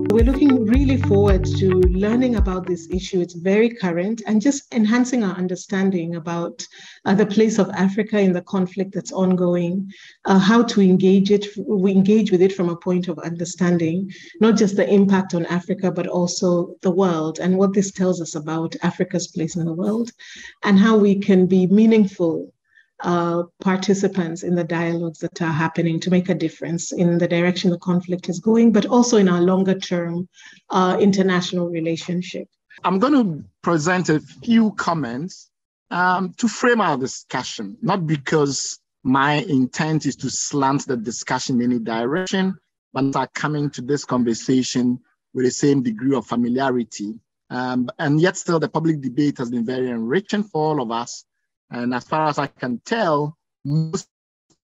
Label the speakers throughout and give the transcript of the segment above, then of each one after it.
Speaker 1: We're looking really forward to learning about this issue. It's very current, and just enhancing our understanding about the place of Africa in the conflict that's ongoing, how to engage it. We engage with it from a point of understanding, not just the impact on Africa, but also the world, and what this tells us about Africa's place in the world, and how we can be meaningful participants in the dialogues that are happening to make a difference in the direction the conflict is going, but also in our longer term international relationship.
Speaker 2: I'm going to present a few comments to frame our discussion, not because my intent is to slant the discussion in any direction, but are coming to this conversation with the same degree of familiarity. And yet still the public debate has been very enriching for all of us. And as far as I can tell, most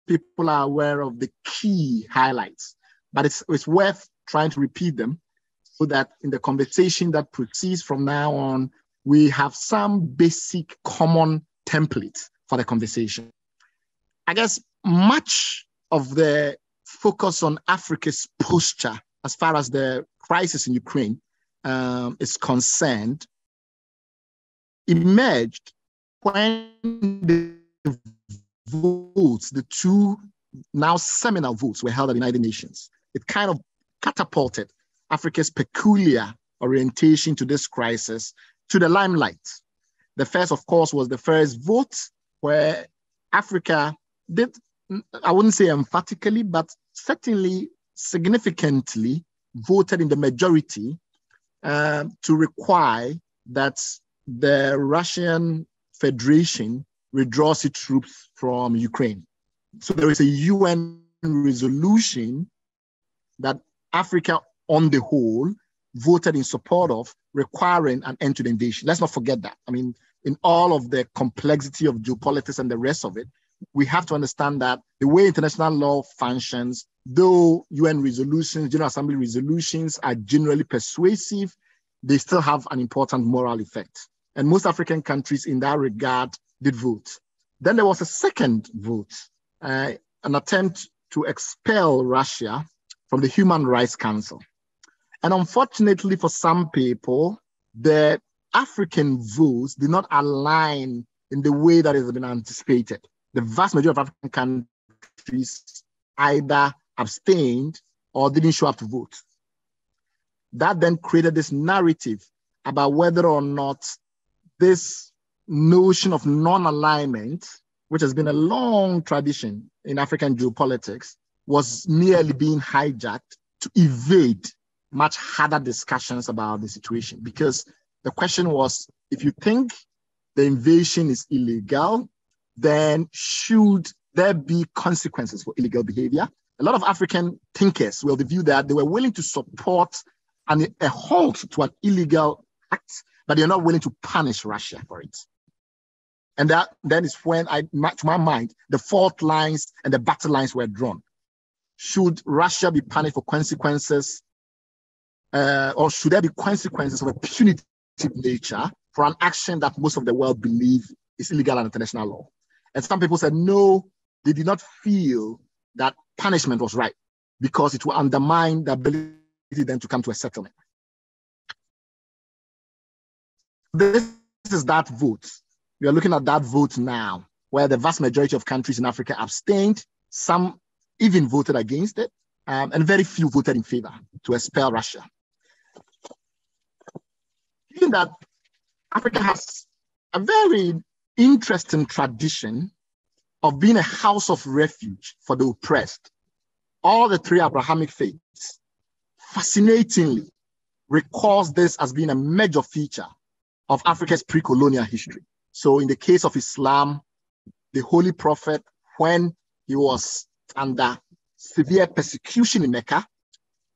Speaker 2: people are aware of the key highlights, but it's worth trying to repeat them so that in the conversation that proceeds from now on, we have some basic common templates for the conversation. I guess much of the focus on Africa's posture as far as the crisis in Ukraine is concerned emerged when the votes, the two now seminal votes, were held at the United Nations. It kind of catapulted Africa's peculiar orientation to this crisis to the limelight. The first, of course, was the first vote where Africa did, I wouldn't say emphatically, but certainly significantly voted in the majority to require that the Russian Federation withdraws its troops from Ukraine. So there is a UN resolution that Africa on the whole voted in support of, requiring an end to the invasion. Let's not forget that. I mean, in all of the complexity of geopolitics and the rest of it, we have to understand that the way international law functions, though UN resolutions, General Assembly resolutions are generally persuasive, they still have an important moral effect. And most African countries in that regard did vote. Then there was a second vote, an attempt to expel Russia from the Human Rights Council. And unfortunately for some people, the African votes did not align in the way that has been anticipated. The vast majority of African countries either abstained or didn't show up to vote. That then created this narrative about whether or not this notion of non-alignment, which has been a long tradition in African geopolitics, was merely being hijacked to evade much harder discussions about the situation. Because the question was, if you think the invasion is illegal, then should there be consequences for illegal behavior? A lot of African thinkers were of the view that they were willing to support a halt to an illegal act, but they're not willing to punish Russia for it. And that then is when, to my mind, the fault lines and the battle lines were drawn. Should Russia be punished for consequences, or should there be consequences of a punitive nature for an action that most of the world believe is illegal under international law? And some people said, no, they did not feel that punishment was right because it will undermine the ability then to come to a settlement. This is that vote. We are looking at that vote now, where the vast majority of countries in Africa abstained, some even voted against it, and very few voted in favor to expel Russia. Given that Africa has a very interesting tradition of being a house of refuge for the oppressed, all the three Abrahamic faiths fascinatingly recalls this as being a major feature of Africa's pre-colonial history. So in the case of Islam, the Holy Prophet, when he was under severe persecution in Mecca,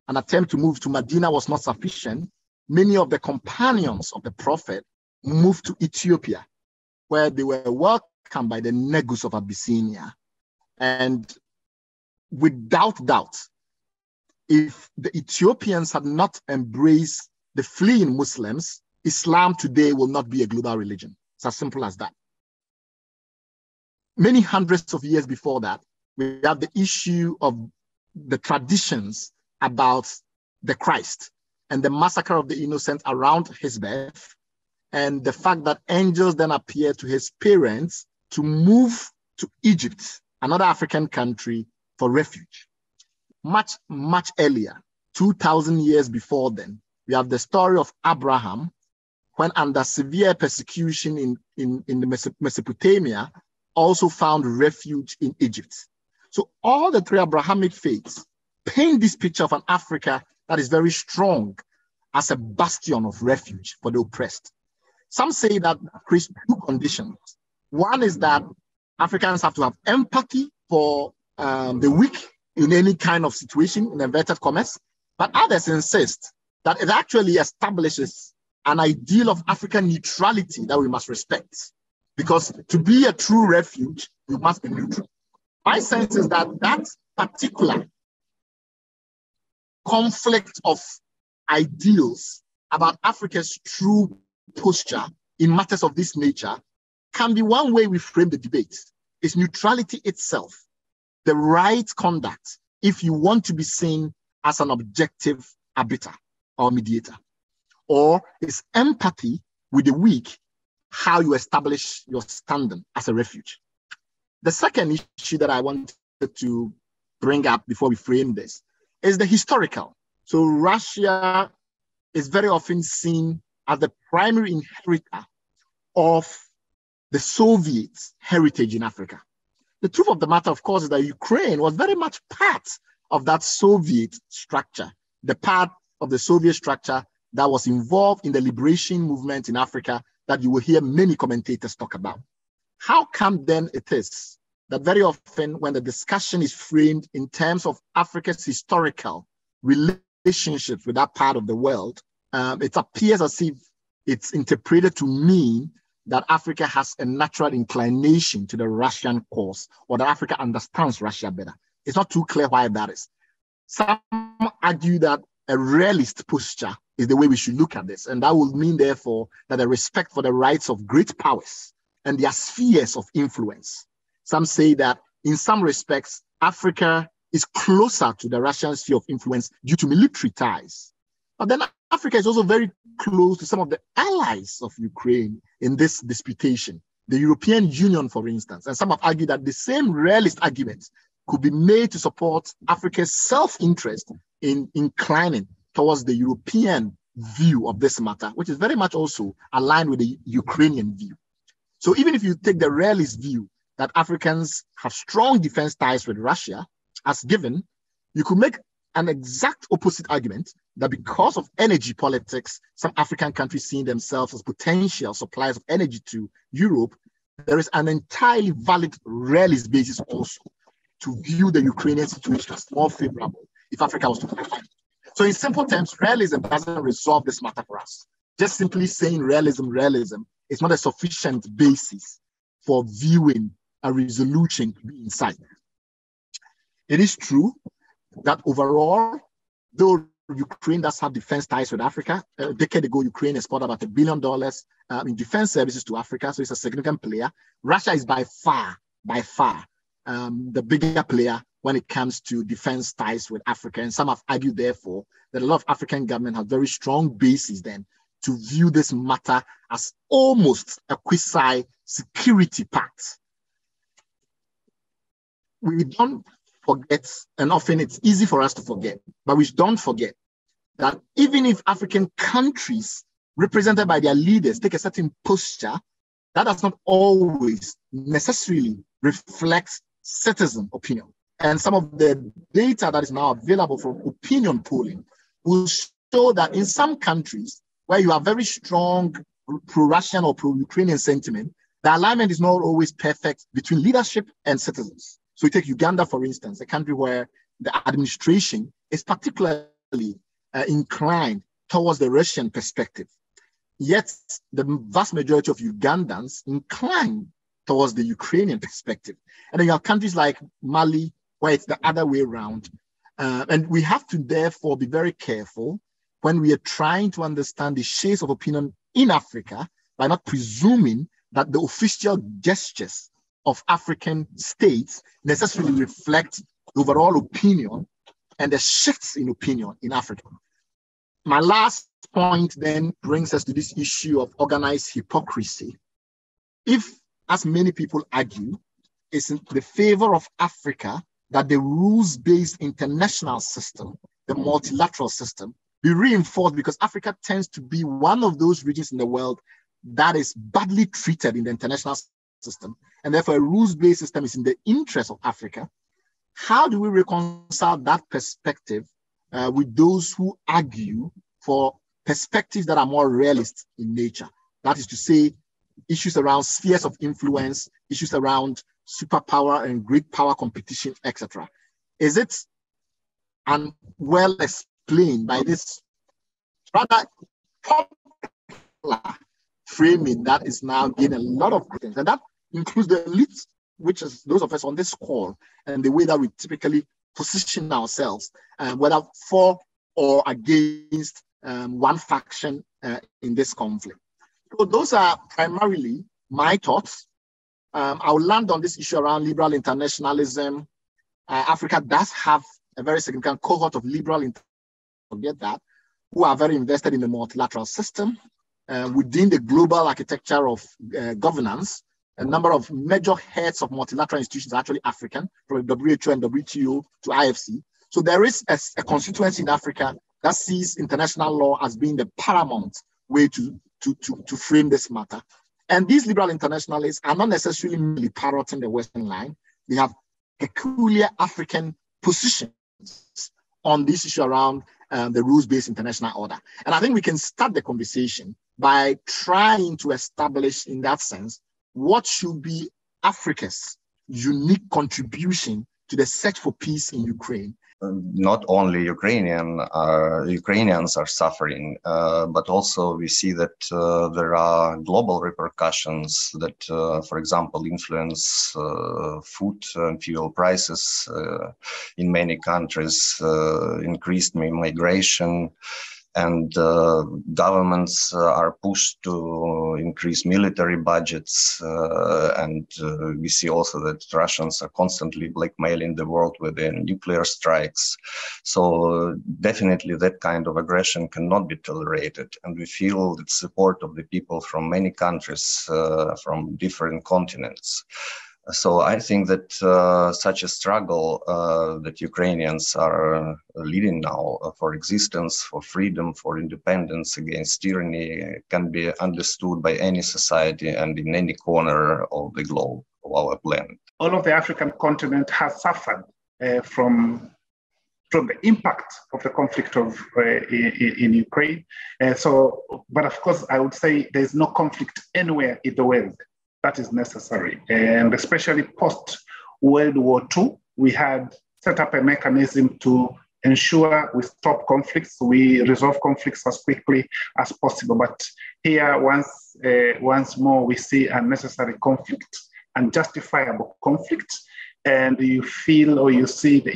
Speaker 2: an attempt to move to Medina was not sufficient. Many of the companions of the Prophet moved to Ethiopia, where they were welcomed by the Negus of Abyssinia. And without doubt, if the Ethiopians had not embraced the fleeing Muslims, Islam today will not be a global religion. It's as simple as that. Many hundreds of years before that, we have the issue of the traditions about the Christ and the massacre of the innocent around his birth, and the fact that angels then appeared to his parents to move to Egypt, another African country, for refuge. Much, much earlier, 2,000 years before then, we have the story of Abraham, when under severe persecution in the Mesopotamia, also found refuge in Egypt. So all the three Abrahamic faiths paint this picture of an Africa that is very strong as a bastion of refuge for the oppressed. Some say that creates two conditions. One is that Africans have to have empathy for the weak in any kind of situation, in inverted commas, but others insist that it actually establishes an ideal of African neutrality that we must respect. Because to be a true refuge, you must be neutral. My sense is that that particular conflict of ideals about Africa's true posture in matters of this nature can be one way we frame the debate. It's neutrality itself, the right conduct, if you want to be seen as an objective arbiter or mediator, or it's empathy with the weak, how you establish your standing as a refuge. The second issue that I wanted to bring up before we frame this is the historical. So Russia is very often seen as the primary inheritor of the Soviet heritage in Africa. The truth of the matter, of course, is that Ukraine was very much part of that Soviet structure, the part of the Soviet structure that was involved in the liberation movement in Africa that you will hear many commentators talk about. How come then it is that very often when the discussion is framed in terms of Africa's historical relationships with that part of the world, it appears as if it's interpreted to mean that Africa has a natural inclination to the Russian cause, or that Africa understands Russia better. It's not too clear why that is. Some argue that a realist posture is the way we should look at this. And that will mean, therefore, that a respect for the rights of great powers and their spheres of influence. Some say that in some respects, Africa is closer to the Russian sphere of influence due to military ties. But then Africa is also very close to some of the allies of Ukraine in this disputation, the European Union, for instance. And some have argued that the same realist arguments could be made to support Africa's self-interest in inclining towards the European view of this matter, which is very much also aligned with the Ukrainian view. So even if you take the realist view that Africans have strong defense ties with Russia as given, you could make an exact opposite argument that because of energy politics, some African countries seeing themselves as potential suppliers of energy to Europe, there is an entirely valid realist basis also to view the Ukrainian situation as more favorable if Africa was to qualify. So in simple terms, realism doesn't resolve this matter for us. Just simply saying realism is not a sufficient basis for viewing a resolution to be in sight. It is true that overall, though Ukraine does have defense ties with Africa, a decade ago, Ukraine exported about $1 billion in defense services to Africa, so it's a significant player. Russia is by far, the bigger player when it comes to defense ties with Africa. And some have argued, therefore, that a lot of African governments have very strong bases then to view this matter as almost a quasi-security pact. We don't forget, and often it's easy for us to forget, but we don't forget that even if African countries represented by their leaders take a certain posture, that does not always necessarily reflect citizen opinion. And some of the data that is now available from opinion polling will show that in some countries where you have very strong pro-Russian or pro-Ukrainian sentiment, the alignment is not always perfect between leadership and citizens. So you take Uganda, for instance, a country where the administration is particularly inclined towards the Russian perspective. Yet the vast majority of Ugandans incline towards the Ukrainian perspective. And then you have countries like Mali, where it's the other way around. And we have to therefore be very careful when we are trying to understand the shades of opinion in Africa by not presuming that the official gestures of African states necessarily reflect the overall opinion and the shifts in opinion in Africa. My last point then brings us to this issue of organized hypocrisy. If, as many people argue, it's in the favor of Africa that the rules-based international system, the multilateral system, be reinforced, because Africa tends to be one of those regions in the world that is badly treated in the international system, and therefore a rules-based system is in the interest of Africa. How do we reconcile that perspective with those who argue for perspectives that are more realist in nature? That is to say, issues around spheres of influence, issues around superpower and great power competition, etc. Is it well explained by this rather popular framing that is now gaining a lot of credence? And that includes the elites, which is those of us on this call, and the way that we typically position ourselves, whether for or against one faction in this conflict. So those are primarily my thoughts. I will land on this issue around liberal internationalism. Africa does have a very significant cohort of liberal internationalists who are very invested in the multilateral system. Within the global architecture of governance, a number of major heads of multilateral institutions are actually African, from WHO and WTO to IFC. So there is a constituency in Africa that sees international law as being the paramount way to frame this matter. And these liberal internationalists are not necessarily merely parroting the Western line. They have peculiar African positions on this issue around the rules-based international order. And I think we can start the conversation by trying to establish, in that sense, what should be Africa's unique contribution to the search for peace in Ukraine.
Speaker 3: Not only Ukrainians are suffering, but also we see that there are global repercussions that, for example, influence food and fuel prices in many countries, increased migration, and governments are pushed to increase military budgets. And we see also that Russians are constantly blackmailing the world with their nuclear strikes. So definitely that kind of aggression cannot be tolerated. And we feel the support of the people from many countries, from different continents. So I think that such a struggle that Ukrainians are leading now for existence, for freedom, for independence against tyranny can be understood by any society and in any corner of the globe, of our planet.
Speaker 4: All of the African continent has suffered from the impact of the conflict in Ukraine. But of course, I would say there's no conflict anywhere in the world that is necessary. And especially post-World War II, we had set up a mechanism to ensure we stop conflicts, we resolve conflicts as quickly as possible. But here, once more, we see unnecessary conflict, unjustifiable conflict, and you feel or you see the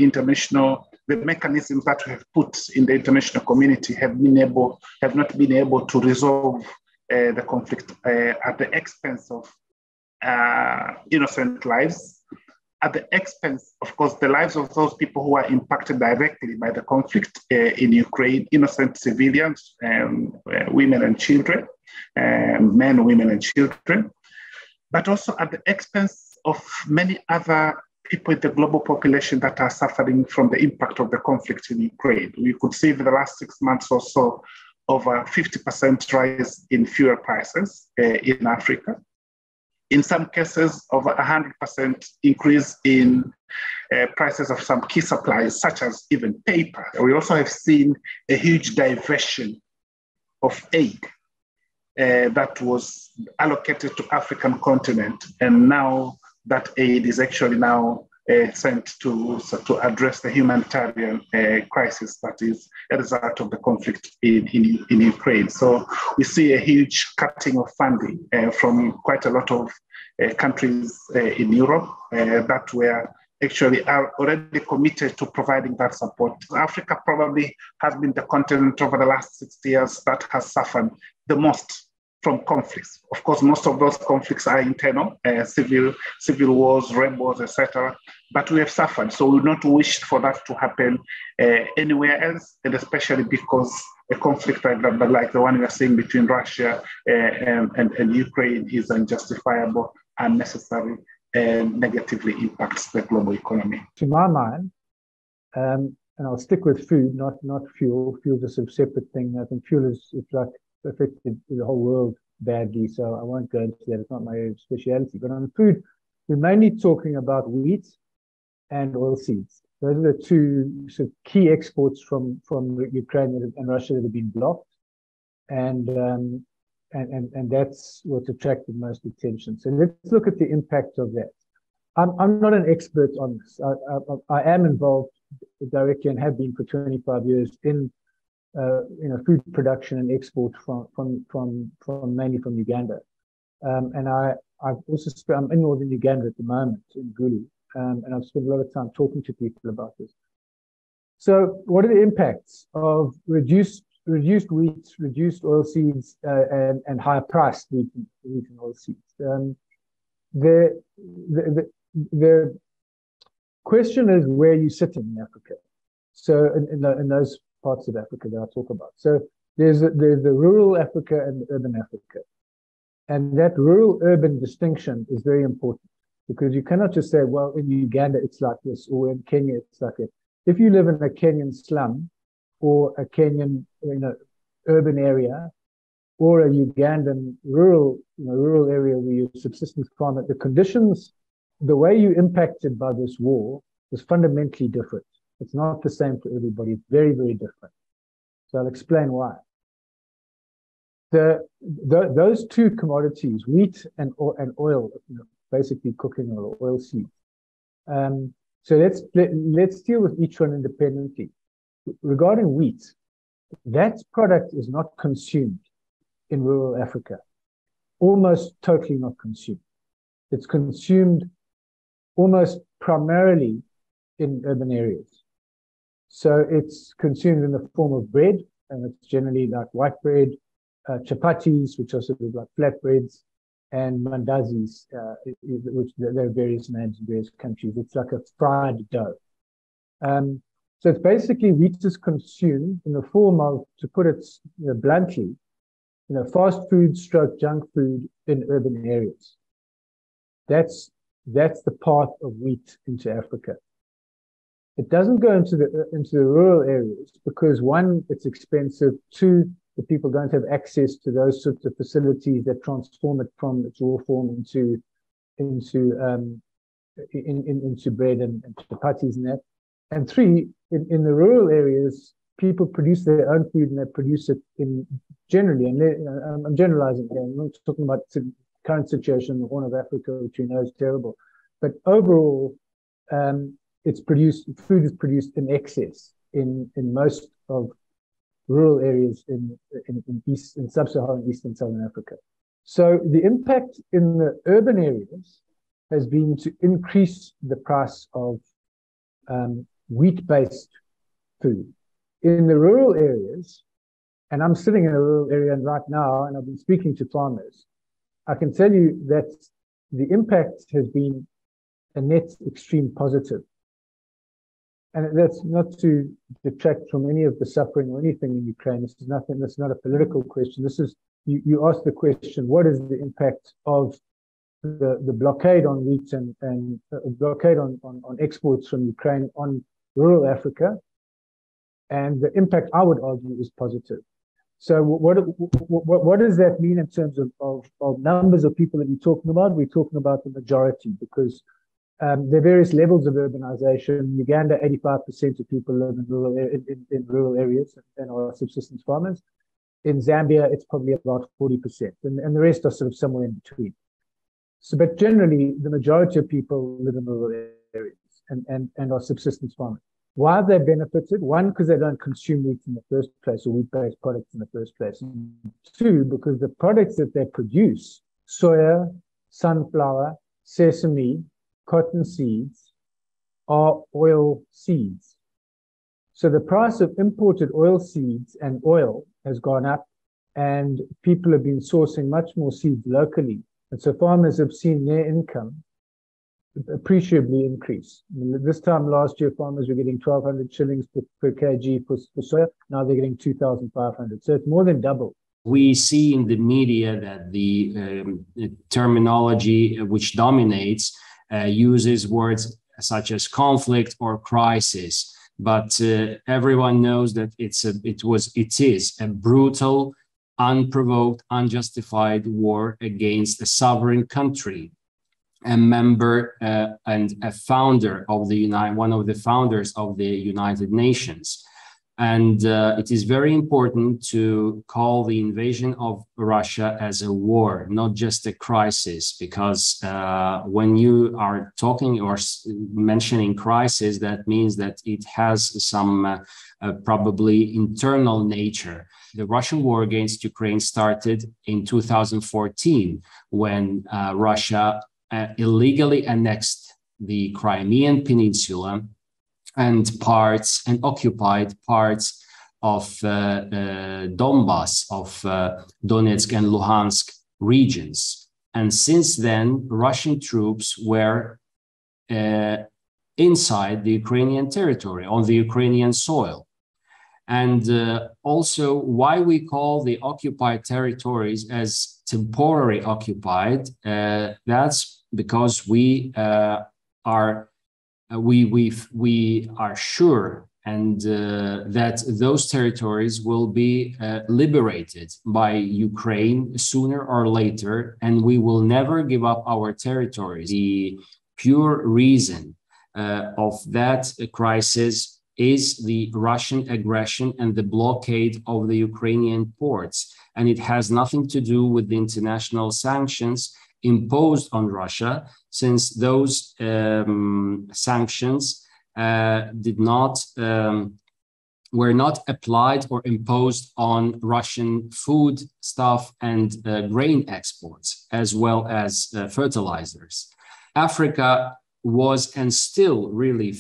Speaker 4: mechanisms that we have put in the international community have not been able to resolve the conflict at the expense of innocent lives, at the expense, of course, the lives of those people who are impacted directly by the conflict in Ukraine, innocent civilians, women and children, men, women and children, but also at the expense of many other people in the global population that are suffering from the impact of the conflict in Ukraine. We could see in the last 6 months or so over 50% rise in fuel prices in Africa. In some cases, over 100% increase in prices of some key supplies, such as even paper. We also have seen a huge diversion of aid that was allocated to African continent, and now that aid is actually now sent to address the humanitarian crisis that is a result of the conflict in Ukraine. So we see a huge cutting of funding from quite a lot of countries in Europe that were actually are already committed to providing that support. Africa probably has been the continent over the last 60 years that has suffered the most from conflicts. Of course, most of those conflicts are internal, civil wars, rebels, etc. But we have suffered, so we not wish for that to happen anywhere else, and especially because a conflict like the one we are seeing between Russia and Ukraine is unjustifiable, unnecessary, and negatively impacts the global economy.
Speaker 5: To my mind, and I'll stick with food, not fuel. Fuel is a separate thing. I think fuel is like affected the whole world badly, so I won't go into that. It's not my speciality. But on food, we're mainly talking about wheat and oilseeds. Those are the two sort of key exports from Ukraine and Russia that have been blocked, and that's what's attracted most attention. So let's look at the impact of that. I'm not an expert on this. I am involved directly and have been for 25 years in food production and export from mainly from Uganda, and I've also I'm in northern Uganda at the moment in Gulu, and I've spent a lot of time talking to people about this. So, what are the impacts of reduced wheat, reduced oilseeds, and higher priced wheat and oilseeds? The question is where you're sitting in Africa. So, in those parts of Africa that I talk about. So there's the rural Africa and the urban Africa. And that rural-urban distinction is very important because you cannot just say, well, in Uganda it's like this, or in Kenya it's like that. If you live in a Kenyan slum or a Kenyan urban area or a Ugandan rural area where you're a subsistence farmer, the conditions, the way you're impacted by this war is fundamentally different. It's not the same for everybody. It's very, very different. So I'll explain why. Those two commodities, wheat and oil, basically cooking oil, oilseed. So let's deal with each one independently. Regarding wheat, that product is not consumed in rural Africa. Almost totally not consumed. It's consumed almost primarily in urban areas. So it's consumed in the form of bread, and it's generally like white bread, chapatis, which are sort of like flatbreads, and mandazis, which there are various names in various countries. It's like a fried dough. So it's basically wheat is consumed in the form of, to put it bluntly, fast food stroke junk food in urban areas. That's the path of wheat into Africa. It doesn't go into the rural areas because one, it's expensive. Two, the people don't have access to those sorts of facilities that transform it from its raw form into bread and chapatis and that. And three, in the rural areas, people produce their own food and they produce it generally. And I'm generalizing here. I'm not talking about the current situation in the Horn of Africa, which we know is terrible, but overall, food is produced in excess in most of rural areas in sub-Saharan East and Southern Africa. So the impact in the urban areas has been to increase the price of wheat-based food. In the rural areas, and I'm sitting in a rural area right now, and I've been speaking to farmers, I can tell you that the impact has been a net extreme positive. And that's not to detract from any of the suffering or anything in Ukraine. This is nothing. That's not a political question. This is you ask the question: what is the impact of the blockade on wheat and blockade on exports from Ukraine on rural Africa? And the impact, I would argue, is positive. So what does that mean in terms of numbers of people that we're talking about? We're talking about the majority because there are various levels of urbanization. In Uganda, 85% of people live in rural areas and are subsistence farmers. In Zambia, it's probably about 40%, and the rest are sort of somewhere in between. So, but generally, the majority of people live in rural areas and are subsistence farmers. Why have they benefited? One, because they don't consume wheat in the first place or wheat-based products in the first place. And two, because the products that they produce, soya, sunflower, sesame, cotton seeds, are oil seeds. So the price of imported oil seeds and oil has gone up, and people have been sourcing much more seeds locally. And so farmers have seen their income appreciably increase. This time last year, farmers were getting 1,200 shillings per kg for soya. Now they're getting 2,500. So it's more than double.
Speaker 6: We see in the media that the terminology which dominates uses words such as conflict or crisis, but everyone knows that it is a brutal, unprovoked, unjustified war against a sovereign country, a member and a founder of one of the founders of the United Nations. And it is very important to call the invasion of Russia as a war, not just a crisis, because when you are talking or mentioning crisis, that means that it has some probably internal nature. The Russian war against Ukraine started in 2014 when Russia illegally annexed the Crimean Peninsula and occupied parts of Donbass, of Donetsk and Luhansk regions. And since then, Russian troops were inside the Ukrainian territory, on the Ukrainian soil. And also why we call the occupied territories as temporary occupied, that's because we are sure and that those territories will be liberated by Ukraine sooner or later, and we will never give up our territories. The pure reason of that crisis is the Russian aggression and the blockade of the Ukrainian ports. And it has nothing to do with the international sanctions imposed on Russia, since those sanctions were not applied or imposed on Russian food, stuff, and grain exports, as well as fertilizers. Africa was and still really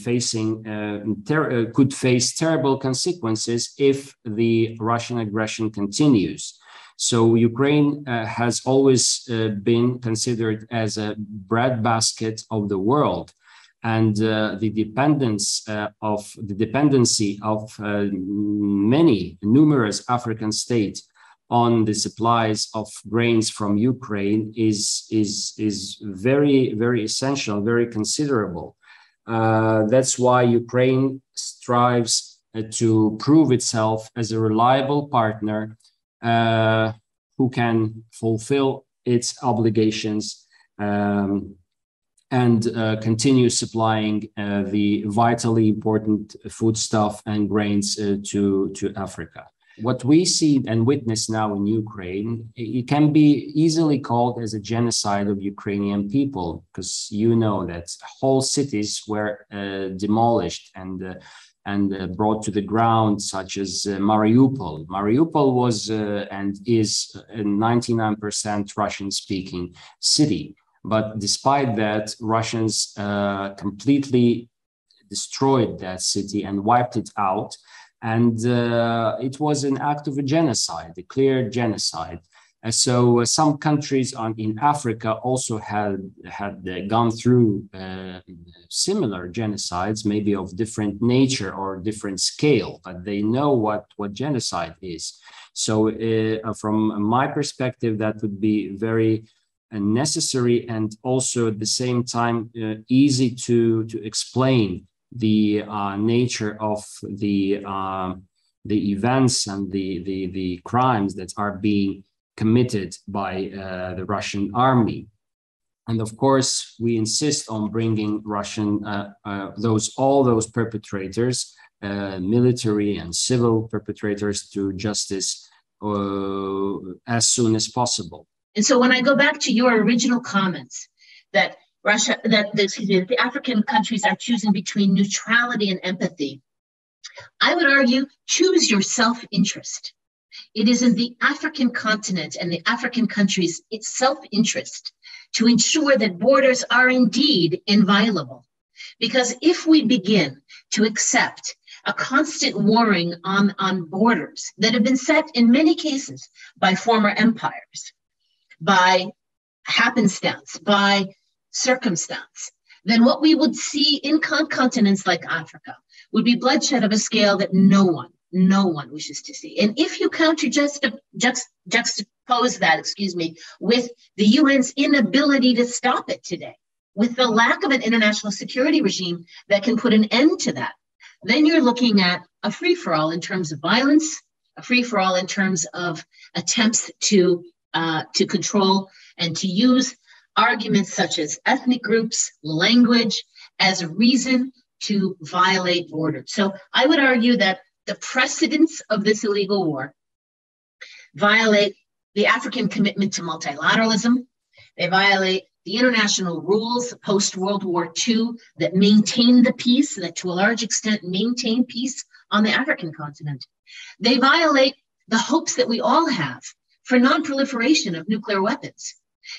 Speaker 6: could face terrible consequences if the Russian aggression continues. So Ukraine has always been considered as a breadbasket of the world, and the dependency of numerous African states on the supplies of grains from Ukraine is very, very essential, very considerable. That's why Ukraine strives to prove itself as a reliable partner who can fulfill its obligations and continue supplying the vitally important foodstuff and grains to Africa. What we see and witness now in Ukraine, it can be easily called as a genocide of Ukrainian people, because you know that whole cities were demolished and brought to the ground, such as Mariupol. Mariupol was and is a 99% Russian-speaking city. But despite that, Russians completely destroyed that city and wiped it out. And it was an act of a genocide, a clear genocide. And so some countries in Africa also had gone through similar genocides, maybe of different nature or different scale, but they know what genocide is. So from my perspective, that would be very necessary and also at the same time easy to explain the nature of the events and the crimes that are being committed by the Russian army. And of course, we insist on bringing all those perpetrators, military and civil perpetrators, to justice as soon as possible.
Speaker 7: And so when I go back to your original comments that the African countries are choosing between neutrality and empathy, I would argue, choose your self-interest. It is in the African continent and the African countries' its self-interest to ensure that borders are indeed inviolable. Because if we begin to accept a constant warring on borders that have been set in many cases by former empires, by happenstance, by circumstance, then what we would see in continents like Africa would be bloodshed of a scale that no one wishes to see. And if you juxtapose that, with the UN's inability to stop it today, with the lack of an international security regime that can put an end to that, then you're looking at a free-for-all in terms of violence, a free-for-all in terms of attempts to control and to use arguments such as ethnic groups, language, as a reason to violate borders. So I would argue that the precedents of this illegal war violate the African commitment to multilateralism. They violate the international rules post-World War II that maintain the peace, that to a large extent maintain peace on the African continent. They violate the hopes that we all have for non-proliferation of nuclear weapons.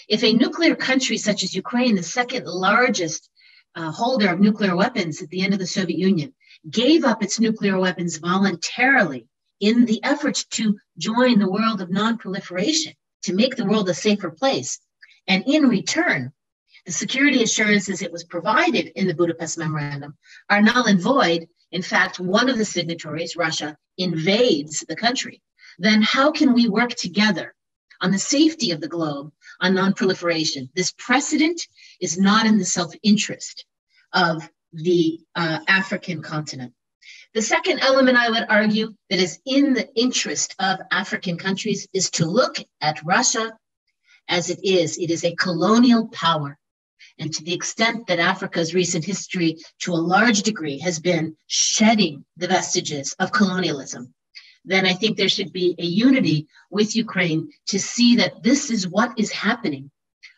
Speaker 7: If a nuclear country such as Ukraine, the second largest holder of nuclear weapons at the end of the Soviet Union, gave up its nuclear weapons voluntarily in the effort to join the world of non-proliferation, to make the world a safer place, and in return, the security assurances it was provided in the Budapest Memorandum are null and void. In fact, one of the signatories, Russia, invades the country. Then how can we work together on the safety of the globe, on non-proliferation? This precedent is not in the self-interest of the African continent. The second element I would argue that is in the interest of African countries is to look at Russia as it is. It is a colonial power. And to the extent that Africa's recent history, to a large degree, has been shedding the vestiges of colonialism, then I think there should be a unity with Ukraine to see that this is what is happening.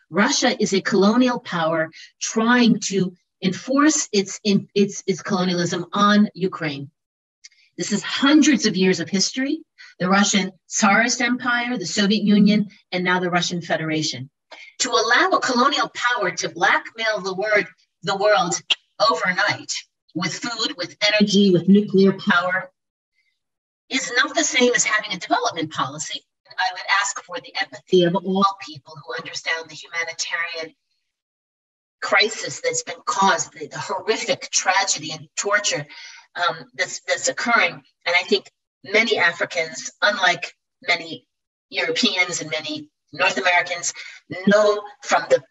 Speaker 7: Russia is a colonial power trying to enforce its colonialism on Ukraine. This is hundreds of years of history. The Russian Tsarist Empire, the Soviet Union, and now the Russian Federation. To allow a colonial power to blackmail the world overnight with food, with energy, with nuclear power is not the same as having a development policy. I would ask for the empathy of all people who understand the humanitarian crisis that's been caused, the horrific tragedy and torture that's occurring. And I think many Africans, unlike many Europeans and many North Americans, know from the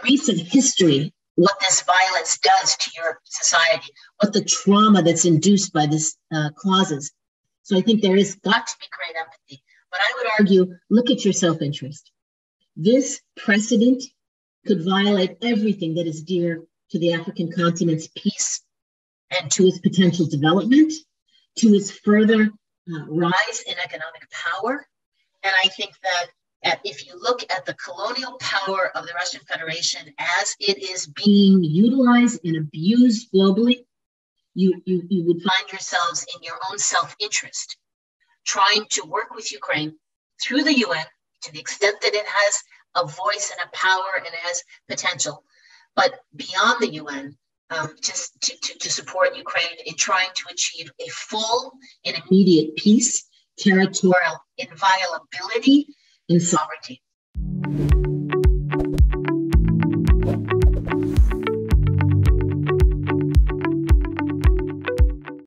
Speaker 7: recent history what this violence does to your society, what the trauma that's induced by this causes. So I think there has got to be great empathy. But I would argue, look at your self-interest. This precedent could violate everything that is dear to the African continent's peace and to its potential development, to its further rise in economic power. And I think that if you look at the colonial power of the Russian Federation as it is being utilized and abused globally, you would find yourselves in your own self-interest trying to work with Ukraine through the UN to the extent that it has a voice and a power and it has potential, but beyond the UN, to support Ukraine in trying to achieve a full and immediate peace, territorial inviolability, and sovereignty.